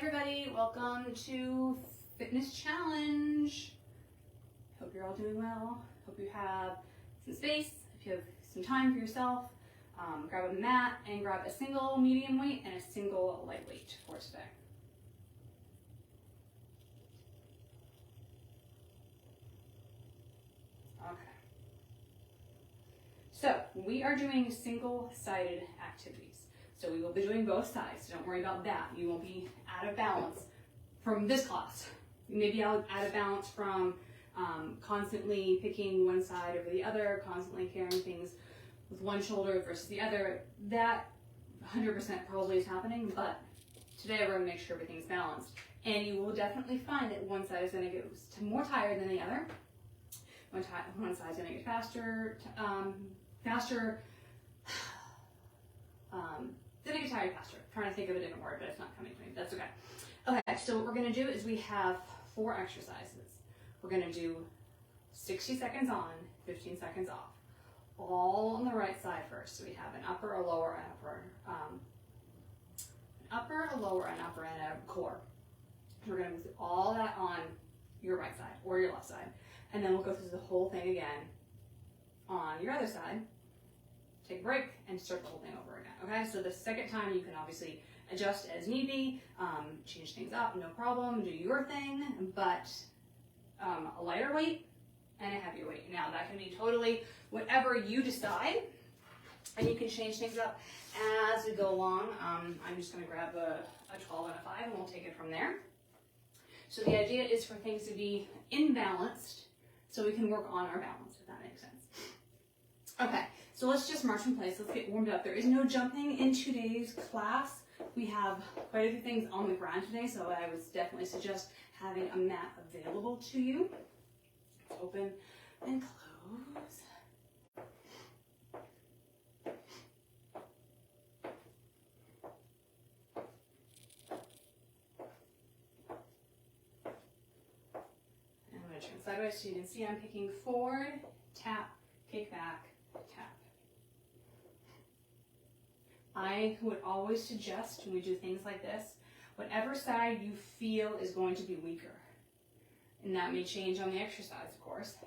everybody, welcome to Fitness Challenge. Hope you're all doing well. Hope you have some space, if you have some time for yourself. Grab a mat and grab a single medium weight and a single light weight for today. Okay. So we are doing single-sided activities. So we will be doing both sides. Don't worry about that. You won't be out of balance from this class. You may be out of balance from constantly picking one side over the other, constantly carrying things with one shoulder versus the other. That 100% probably is happening, but today we're going to make sure everything's balanced. And you will definitely find that one side is going to get more tired than the other. One side is going to get faster, then I get tired faster. I'm trying to think of a different word, but it's not coming to me. That's okay. Okay, so what we're going to do is we have 4 exercises. We're going to do 60 seconds on, 15 seconds off. All on the right side first. So we have an upper, a lower, an upper, a lower, an upper, and a core. We're going to do all that on your right side or your left side. And then we'll go through the whole thing again on your other side. Take a break and start the whole thing over again. Okay, so the second time you can obviously adjust as need be, change things up, no problem, do your thing, but a lighter weight and a heavier weight. Now that can be totally whatever you decide, and you can change things up as we go along. I'm just going to grab a 12 and a 5 and we'll take it from there. So the idea is for things to be imbalanced so we can work on our balance, if that makes sense. Okay, so let's just march in place. Let's get warmed up. There is no jumping in today's class. We have quite a few things on the ground today, so I would definitely suggest having a mat available to you. Open and close. And I'm going to turn sideways so you can see I'm kicking forward, tap, kick back, tap. I would always suggest when we do things like this, whatever side you feel is going to be weaker, and that may change on the exercise, of course.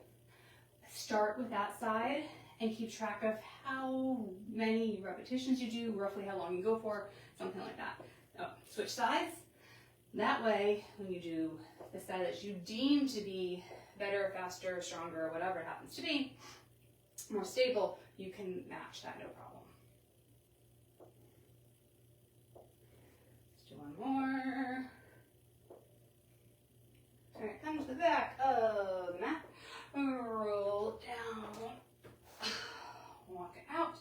Start with that side and keep track of how many repetitions you do, roughly how long you go for, something like that. Switch sides. That way, when you do the side that you deem to be better, faster, stronger, whatever it happens to be, more stable, you can match that, no problem. Let's do one more. All right, come to the back of the mat, roll down, walk it out,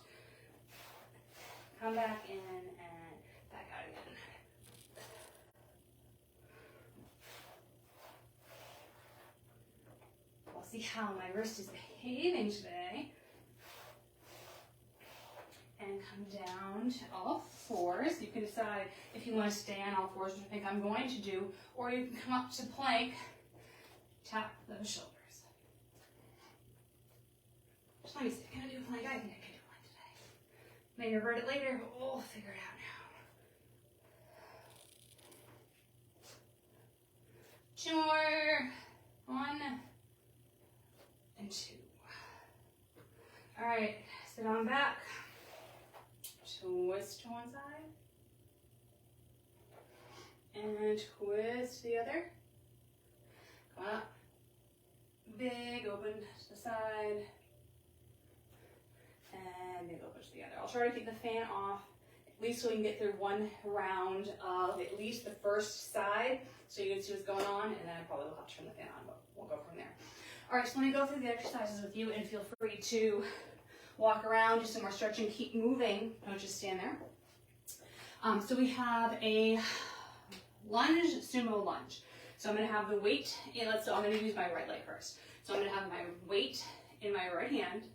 come back in and back out again. We'll see how my wrist is behaving today. And come down to all fours. You can decide if you want to stay on all fours, which I think I'm going to do, or you can come up to plank, tap those shoulders. Just let me see. Can I do a plank? I think I can do one today. May revert it later, but we'll figure it out now. 2 more. 1 and 2. All right, sit on back. Twist to one side, and twist to the other. Come up, big open to the side, and big open to the other. I'll try to keep the fan off, at least so we can get through one round of at least the first side, so you can see what's going on, and then I probably will have to turn the fan on, but we'll go from there. All right, so let me go through the exercises with you, and feel free to walk around, do some more stretching, keep moving, don't just stand there. So we have a lunge, sumo lunge. So I'm going to have the weight, I'm going to use my right leg first. So I'm going to have my weight in my right hand.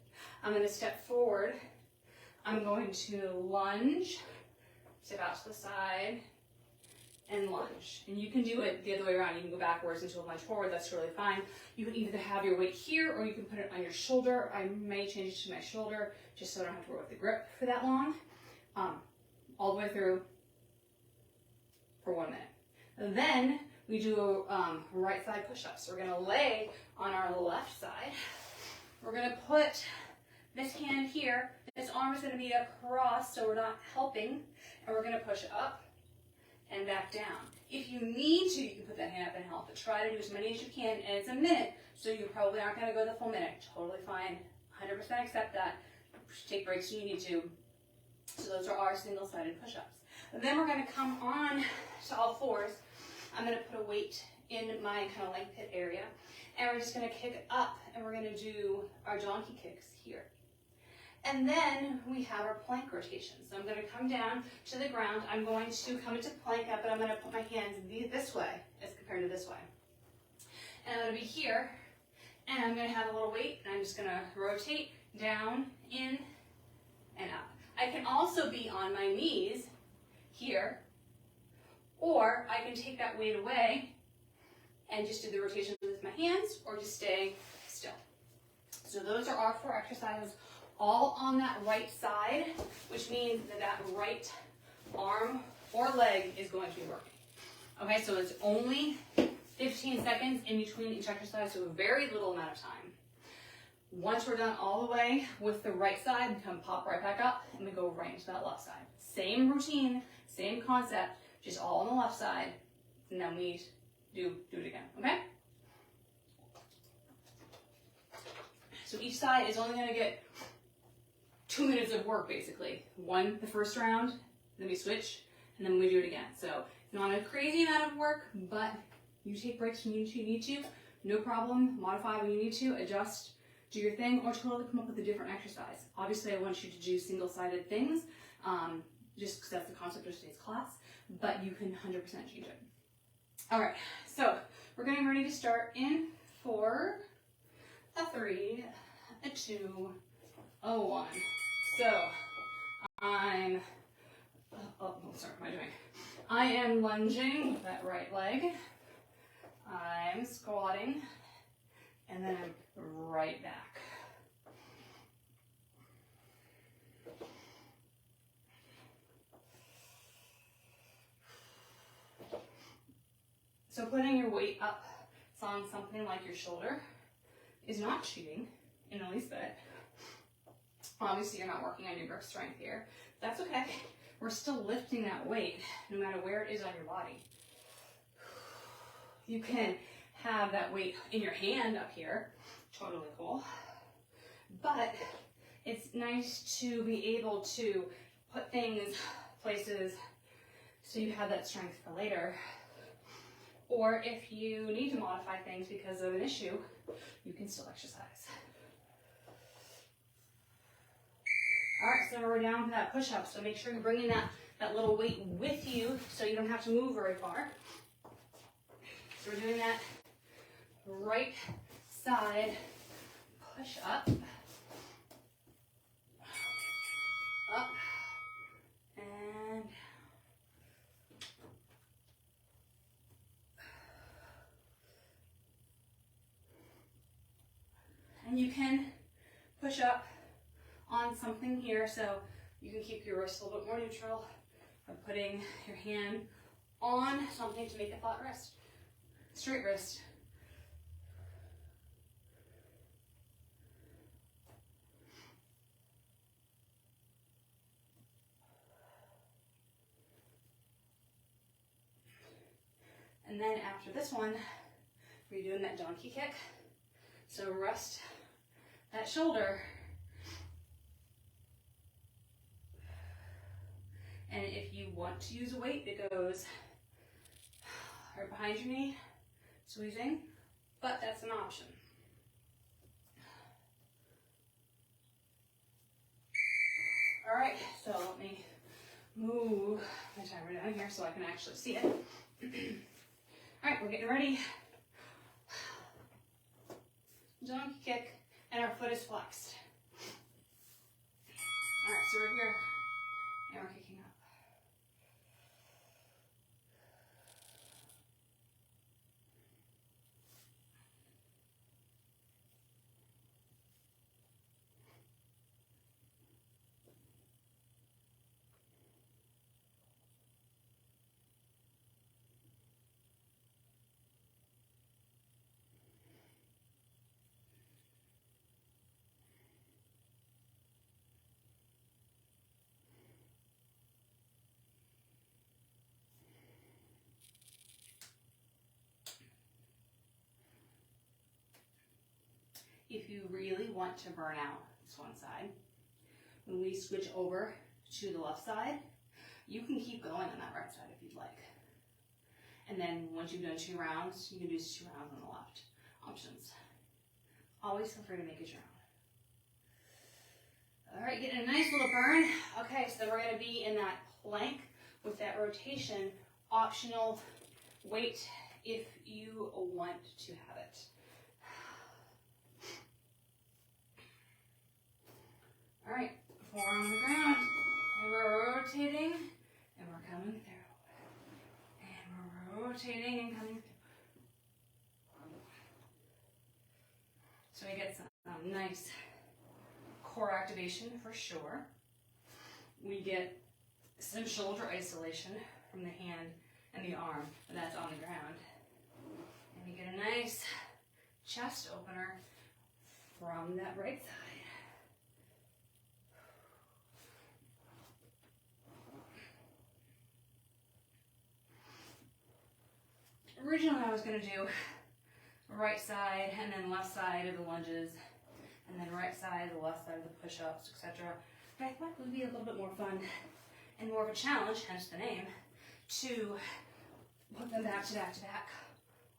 I'm going to step forward. I'm going to lunge, step out to the side, and lunge. And you can do it the other way around. You can go backwards into a lunge forward. That's really fine. You can either have your weight here or you can put it on your shoulder. I may change it to my shoulder just so I don't have to work with the grip for that long. All the way through for 1 minute. Then we do right side push-ups. We're gonna lay on our left side. We're gonna put this hand here. This arm is gonna be across so we're not helping. And we're gonna push up and back down. If you need to, you can put that hand up and help, but try to do as many as you can, and it's a minute, so you probably aren't gonna go the full minute. Totally fine, 100% accept that. Take breaks when you need to. So those are our single-sided push-ups. Then we're gonna come on to all fours. I'm gonna put a weight in my kind of leg pit area, and we're just gonna kick up, and we're gonna do our donkey kicks here. And then we have our plank rotation. So I'm gonna come down to the ground. I'm going to come into plank up, but I'm gonna put my hands this way as compared to this way. And I'm gonna be here, and I'm gonna have a little weight, and I'm just gonna rotate down, in, and up. I can also be on my knees here, or I can take that weight away and just do the rotation with my hands, or just stay still. So those are our 4 exercises, all on that right side, which means that that right arm or leg is going to be working. Okay, so it's only 15 seconds in between each exercise, so a very little amount of time. Once we're done all the way with the right side, we come pop right back up, and we go right into that left side. Same routine, same concept, just all on the left side, and then we do it again, okay? So each side is only gonna get 2 minutes of work, basically. One, the first round, then we switch, and then we do it again. So not a crazy amount of work, but you take breaks when you need to, no problem, modify when you need to, adjust, do your thing, or totally come up with a different exercise. Obviously, I want you to do single-sided things, just because that's the concept of today's class, but you can 100% change it. All right, so we're getting ready to start in 4, a 3, a 2, a 1. So I'm, sorry, what am I doing? I am lunging with that right leg. I'm squatting, and then I'm right back. So putting your weight up on something like your shoulder is not cheating in the least bit. Obviously, you're not working on your grip strength here. That's okay. We're still lifting that weight no matter where it is on your body. You can have that weight in your hand up here. Totally cool. But it's nice to be able to put things places so you have that strength for later. Or if you need to modify things because of an issue, you can still exercise. All right, so we're down to that push-up. So make sure you're bringing that little weight with you so you don't have to move very far. So we're doing that right side push-up. Up. And you can push up on something here, so you can keep your wrist a little bit more neutral by putting your hand on something to make a flat wrist, straight wrist. And then after this one, we're doing that donkey kick. So rest that shoulder. And if you want to use a weight, it goes right behind your knee, squeezing, but that's an option. All right, so let me move my timer down here so I can actually see it. All right, we're getting ready. Donkey kick, and our foot is flexed. All right, so we're here, and we're kicking up. if you really want to burn out this one side, when we switch over to the left side, you can keep going on that right side if you'd like. And then once you've done 2 rounds, you can do 2 rounds on the left. Options. Always feel free to make it your own. All right, getting a nice little burn. Okay, so we're going to be in that plank with that rotation. Optional weight if you want to have it. All right, forearm on the ground. And we're rotating and we're coming through. And we're rotating and coming through. So we get some nice core activation for sure. We get some shoulder isolation from the hand and the arm, but that's on the ground. And we get a nice chest opener from that right side. Originally I was going to do right side and then left side of the lunges, and then right side, the left side of the push-ups, etc. But I thought it would be a little bit more fun and more of a challenge, hence the name, to put them back to back to back,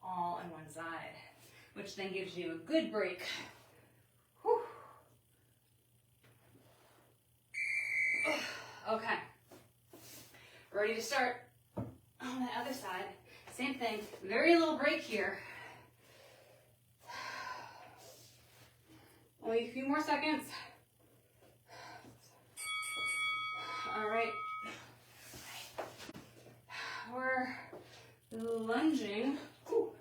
all on one side, which then gives you a good break. Whew. Okay, ready to start on the other side. Same thing, very little break here. Only a few more seconds. All right. We're lunging. Ooh.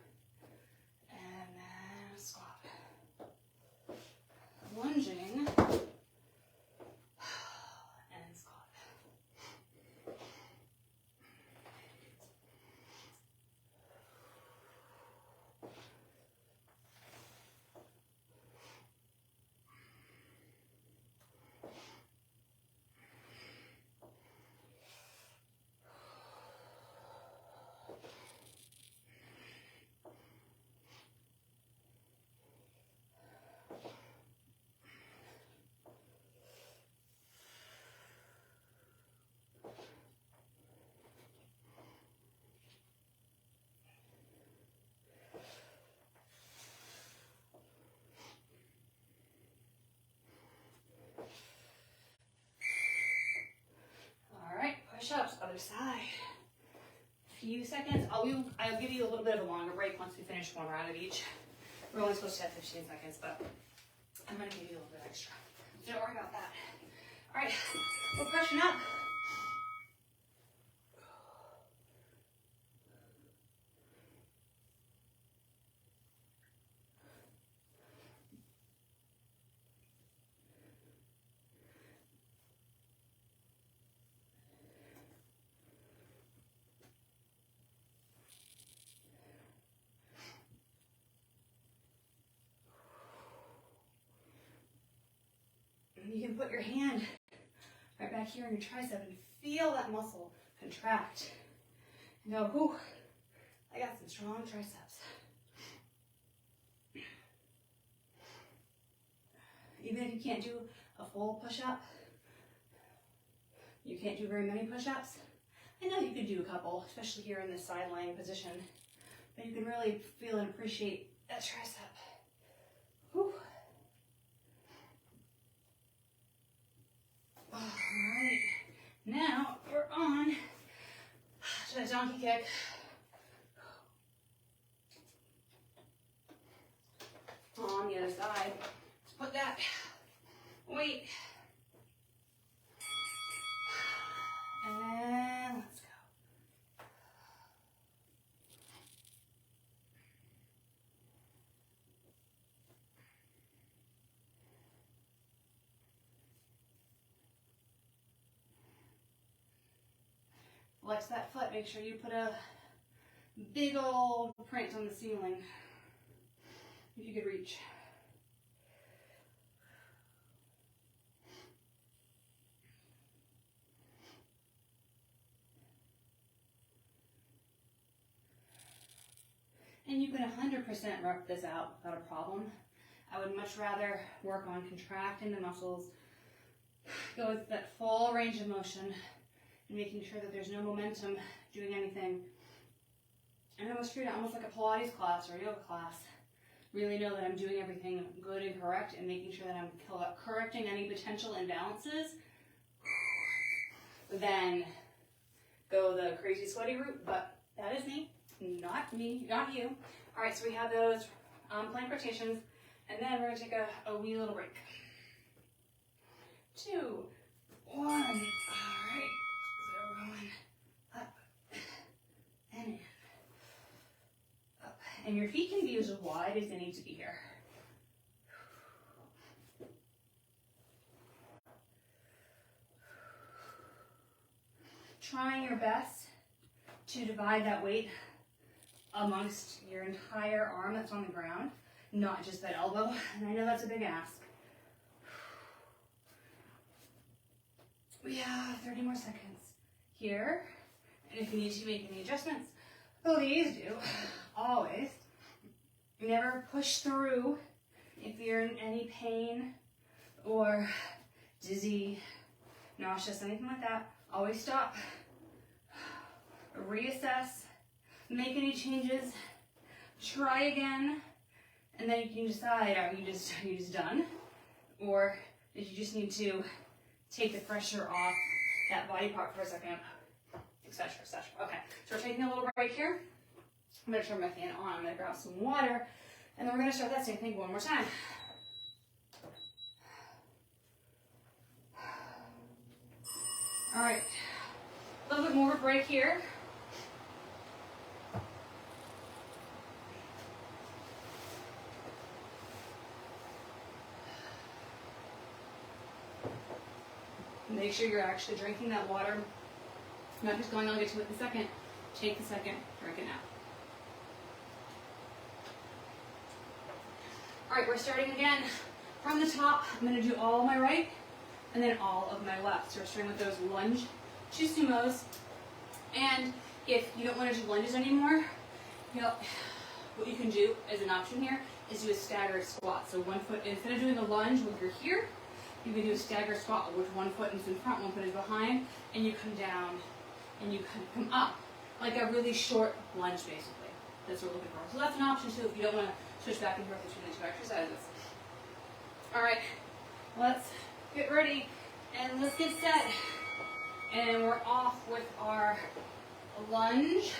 And then squat. Lunging. And squat. Push-ups, other side. Few seconds. I'll give you a little bit of a longer break once we finish 1 round of each. We're only supposed to have 15 seconds, but I'm going to give you a little bit extra. So don't worry about that. All right, we're pushing up. You can put your hand right back here on your tricep and feel that muscle contract. And go, whew, I got some strong triceps. Even if you can't do a full push-up, you can't do very many push-ups, I know you could do a couple, especially here in this side laying position, but you can really feel and appreciate that tricep. Whew. All right, now we're on to the donkey kick. On the other side, let's put that weight. And let's go. Flex that foot. Make sure you put a big old print on the ceiling, if you could reach. And you can 100% rep this out without a problem. I would much rather work on contracting the muscles, go with that full range of motion, and making sure that there's no momentum doing anything. And almost treat it almost like a Pilates class or a yoga class. Really know that I'm doing everything good and correct and making sure that I'm correcting any potential imbalances. Then go the crazy sweaty route, but that is me, not you. All right, so we have those plank rotations, and then we're gonna take a wee little break. 2, 1, all right, so we're going up and in. And your feet can be as wide as they need to be here. Trying your best to divide that weight amongst your entire arm that's on the ground, not just that elbow. And I know that's a big ask. We have 30 more seconds here. And if you need to make any adjustments, please do. Always. Never push through if you're in any pain or dizzy, nauseous, anything like that. Always stop, reassess, make any changes, try again, and then you can decide, are you just done? Or did you just need to take the pressure off that body part for a second, etc., etc. Okay, so we're taking a little break here. I'm going to turn my fan on. I'm going to grab some water, and then we're going to start that same thing one more time. All right, a little bit more of a break here. Make sure you're actually drinking that water, not just going, I'll get to it in a second. Take the second, drink it now. All right, we're starting again from the top. I'm going to do all my right and then all of my left. So we're starting with those lunge to sumos. And if you don't want to do lunges anymore, what you can do as an option here is do a staggered squat. So one foot, instead of doing a lunge when you're here, you can do a staggered squat with one foot is in front, one foot is behind, and you come down and you come up. Like a really short lunge, basically. That's what we're looking for. So that's an option too if you don't want to switch back and forth between the two exercises. All right, let's get ready and let's get set. And we're off with our lunge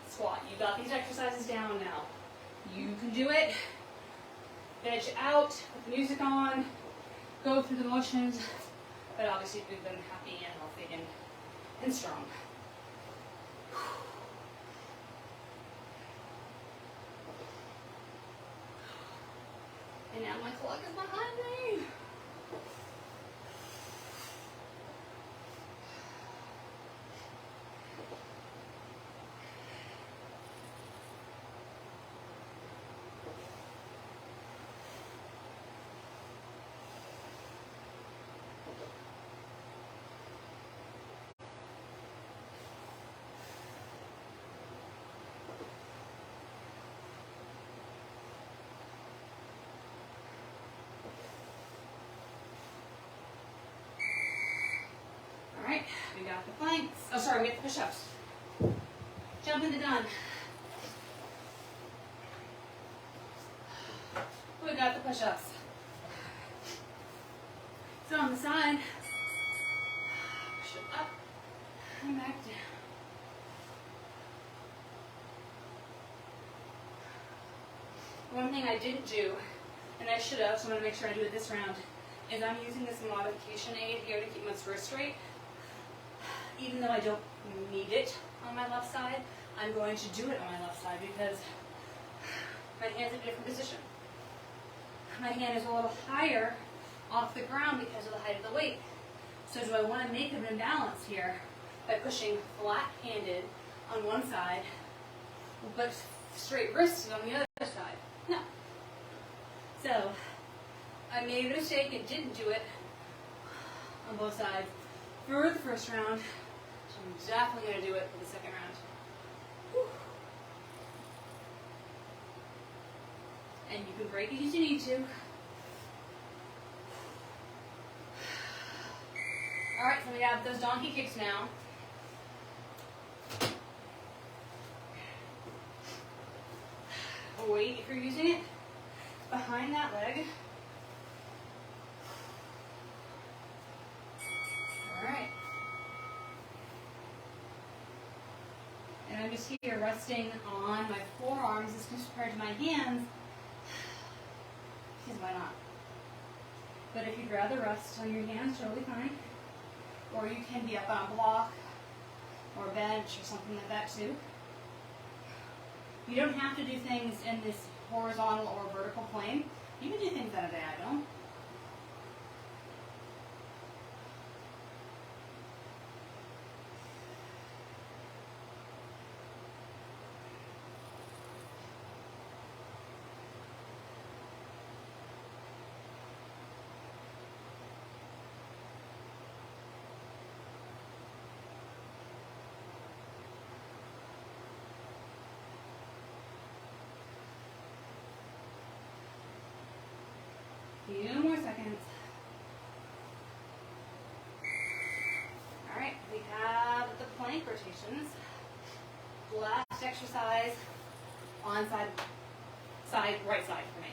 squat. You got these exercises down now. You can do it. Edge out, put the music on, go through the motions, but obviously do them happy and healthy and strong. And now my clock is behind me. Alright, we got the planks. Oh, sorry, we got the push-ups. Jump into done. We got the push-ups. So on the side, push it up and back down. One thing I didn't do, and I should have, so I'm going to make sure I do it this round, is I'm using this modification aid here to keep my wrist straight. Even though I don't need it on my left side, I'm going to do it on my left side because my hand's in a different position. My hand is a little higher off the ground because of the height of the weight. So do I want to make an imbalance here by pushing flat-handed on one side, but straight wristed on the other side? No. So I made a mistake and didn't do it on both sides for the first round. So I'm definitely going to do it for the second round. Whew. And you can break it as you need to. Alright, so we have those donkey kicks now. Weight, if you're using it, behind that leg. Alright. And I'm just here resting on my forearms as compared to my hands. Because why not? But if you'd rather rest on your hands, totally fine. Or you can be up on a block or a bench or something like that too. You don't have to do things in this horizontal or vertical plane. You can do things at a diagonal. Few more seconds. All right, we have the plank rotations. Last exercise on right side for me.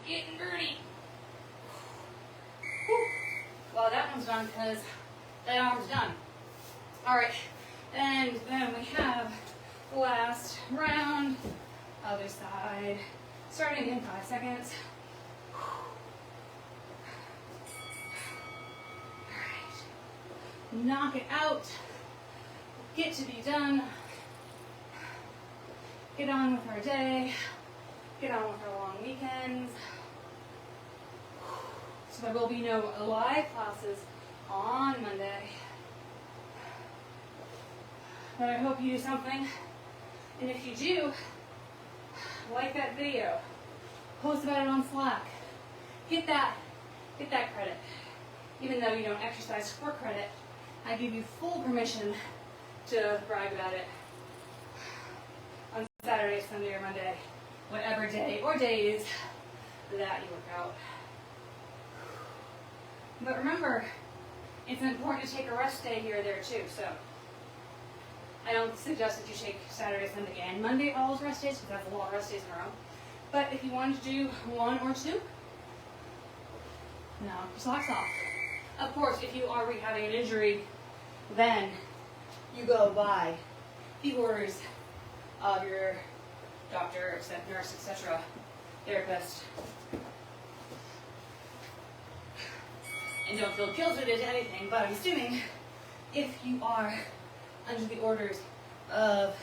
Getting dirty. Whew. Well, that one's done because that arm's done. All right, and then we have the last round, other side, starting in 5 seconds. All right, knock it out. Get to be done. Get on with our day. Get on with our long weekends. So there will be no live classes on Monday. But I hope you do something. And if you do, like that video. Post about it on Slack. Get that credit. Even though you don't exercise for credit, I give you full permission to brag about it on Saturday, Sunday, or Monday. Whatever day or days that you work out. But remember, it's important to take a rest day here or there too, so I don't suggest that you take Saturday, Sunday, and Monday all as rest days, because that's a lot of rest days in a row. But if you wanted to do 1 or 2, knock your socks off. Of course, if you are rehabbing an injury, then you go by the orders of your doctor, nurse, etc., therapist. And don't feel guilted into anything, but I'm assuming if you are under the orders of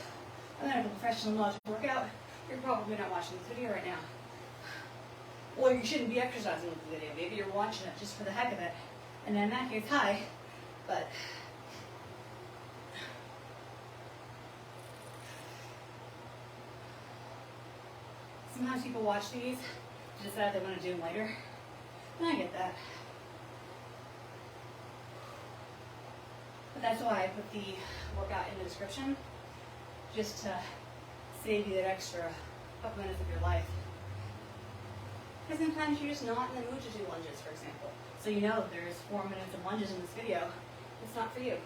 a medical professional not to work out, you're probably not watching this video right now. Or you shouldn't be exercising with the video. Maybe you're watching it just for the heck of it. And in that case, hi. But sometimes people watch these to decide they want to do them later. And I get that. But that's why I put the workout in the description, just to save you that extra couple minutes of your life. Because sometimes you're just not in the mood to do lunges, for example. So you know if there's 4 minutes of lunges in this video, it's not for you.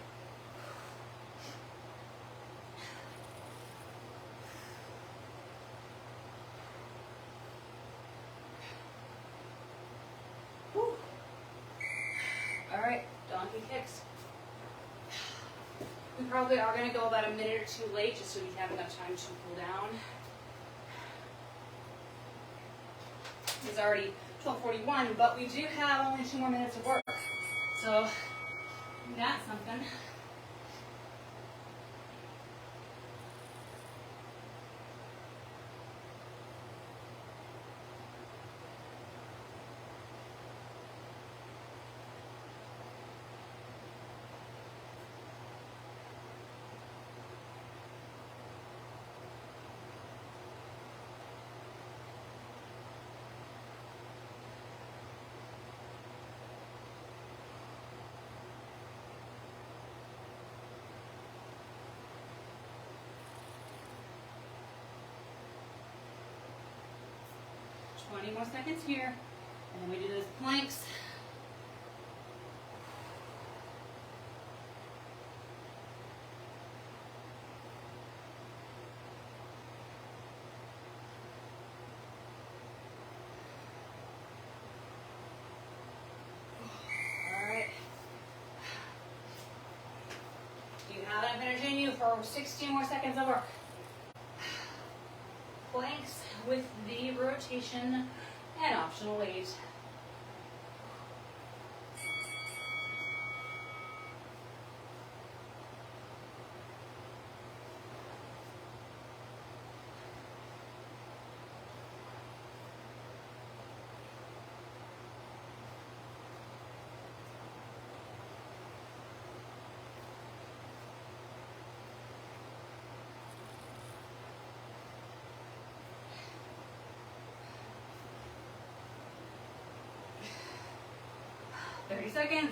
walking kicks. We probably are going to go about a minute or two late just so we have enough time to cool down. It's already 12:41, but we do have only 2 more minutes of work. So that's something. Twenty more seconds here, and then we do those planks. All right. You have enough energy in you for 16 more seconds of work. Planks with the rotation and optional weight. Thirty seconds.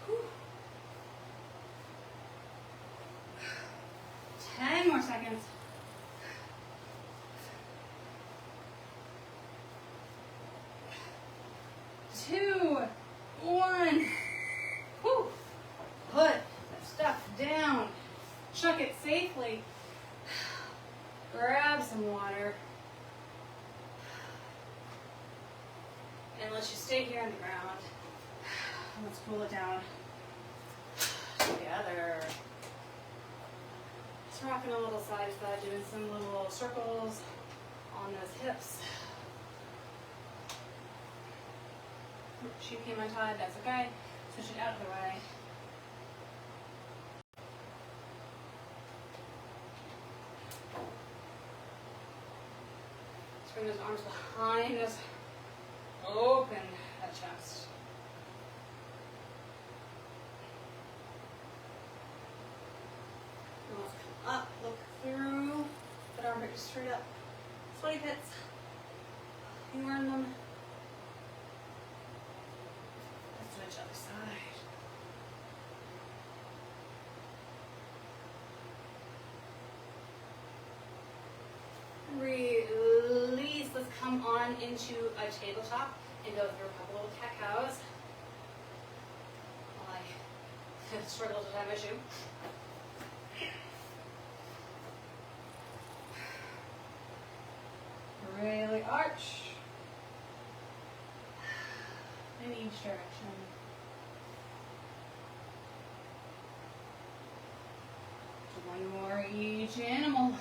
Whew. 10 more seconds. 2, 1. Whew. Put the stuff down. Chuck it safely. Grab some water. And let's just stay here on the ground. Let's cool it down together. Just rocking a little side to side, doing some little circles on those hips. Shoe came untied, that's okay. Switch it out of the way. Let's bring those arms behind us. Open that chest. And let's come up, look through. Put our armpit straight up. Sweaty pits. Humor in them. Let's switch other side. Release. Let's come on into a tabletop and go through a couple little cat cows. While I struggle to tie my shoe. Really arch in each direction. One more each animal.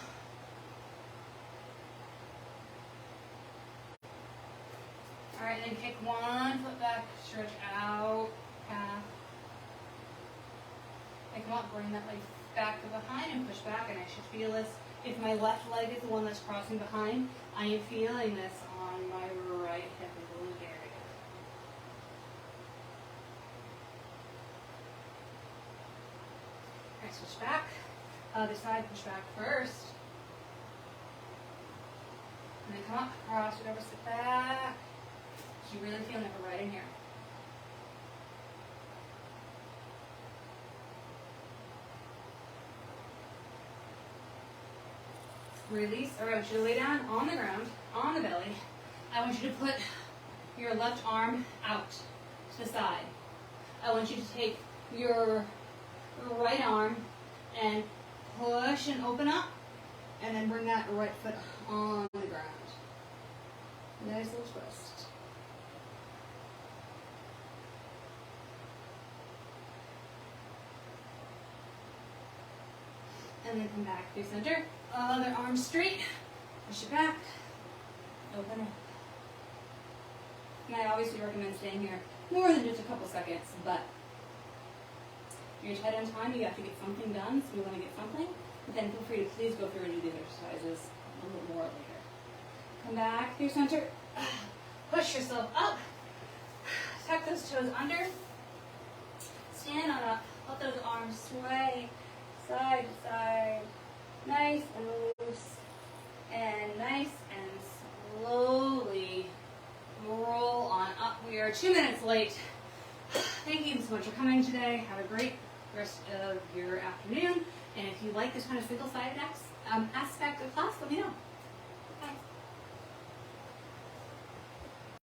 Alright, then kick one foot back, stretch out, calf. And come up, bring that leg back to behind and push back, and I should feel this. If my left leg is the one that's crossing behind, I am feeling this on my right hip glute area. Alright, switch back. Other side, push back first. And then come up, cross it over, sit back. You really feeling it right in here. Release, or I want you to lay down on the ground, on the belly. I want you to put your left arm out to the side. I want you to take your right arm and push and open up, and then bring that right foot on the ground. Nice little twist. And then come back through center. Other arm straight. Push it back. Open up. And I always do recommend staying here more than just a couple seconds, but you're tight on time, you have to get something done, so we want to get something. But then feel free to please go through and do these exercises a little bit more later. Come back through center. Push yourself up. Tuck those toes under. Stand on up. Let those arms sway side to side. Nice and loose. And nice and slowly roll on up. We are 2 minutes late. Thank you so much for coming today. Have a great rest of your afternoon. And if you like this kind of single-sided aspect of class, let me know.